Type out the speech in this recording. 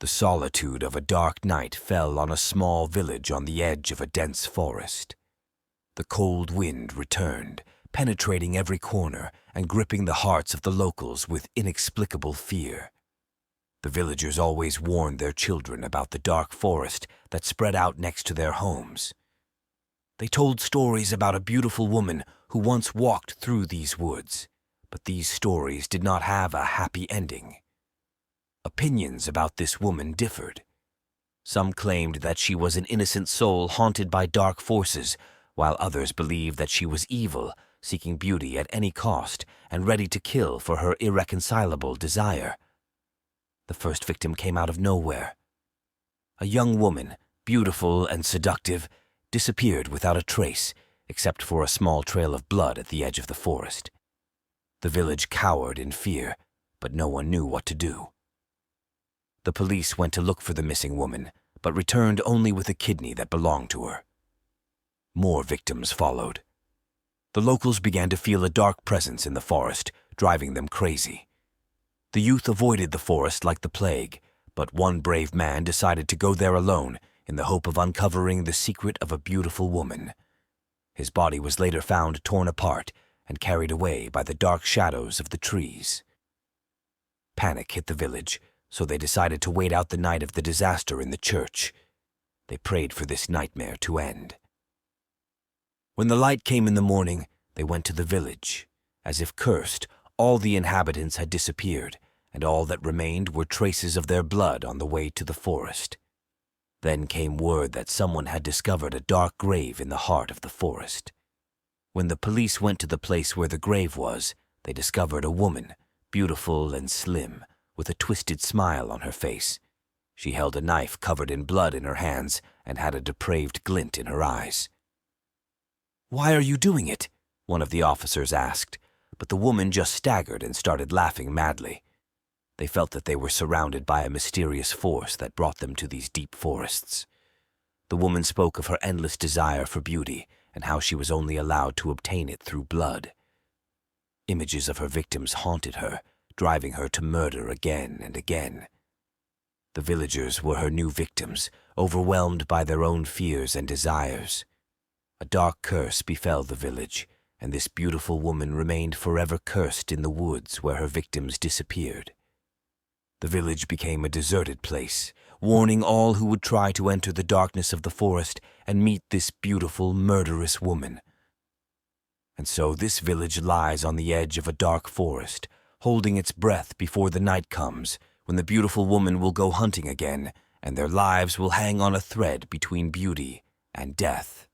The solitude of a dark night fell on a small village on the edge of a dense forest. The cold wind returned, penetrating every corner and gripping the hearts of the locals with inexplicable fear. The villagers always warned their children about the dark forest that spread out next to their homes. They told stories about a beautiful woman who once walked through these woods, but these stories did not have a happy ending. Opinions about this woman differed. Some claimed that she was an innocent soul haunted by dark forces, while others believed that she was evil, seeking beauty at any cost and ready to kill for her irreconcilable desire. The first victim came out of nowhere. A young woman, beautiful and seductive, disappeared without a trace, except for a small trail of blood at the edge of the forest. The village cowered in fear, but no one knew what to do. The police went to look for the missing woman, but returned only with a kidney that belonged to her. More victims followed. The locals began to feel a dark presence in the forest, driving them crazy. The youth avoided the forest like the plague, but one brave man decided to go there alone in the hope of uncovering the secret of a beautiful woman. His body was later found torn apart and carried away by the dark shadows of the trees. Panic hit the village, so they decided to wait out the night of the disaster in the church. They prayed for this nightmare to end. When the light came in the morning, they went to the village. As if cursed, all the inhabitants had disappeared, and all that remained were traces of their blood on the way to the forest. Then came word that someone had discovered a dark grave in the heart of the forest. When the police went to the place where the grave was, they discovered a woman, beautiful and slim, with a twisted smile on her face. She held a knife covered in blood in her hands and had a depraved glint in her eyes. "Why are you doing it?" one of the officers asked, but the woman just staggered and started laughing madly. They felt that they were surrounded by a mysterious force that brought them to these deep forests. The woman spoke of her endless desire for beauty and how she was only allowed to obtain it through blood. Images of her victims haunted her, driving her to murder again and again. The villagers were her new victims, overwhelmed by their own fears and desires. A dark curse befell the village, and this beautiful woman remained forever cursed in the woods where her victims disappeared. The village became a deserted place, warning all who would try to enter the darkness of the forest and meet this beautiful, murderous woman. And so this village lies on the edge of a dark forest, holding its breath before the night comes, when the beautiful woman will go hunting again, and their lives will hang on a thread between beauty and death.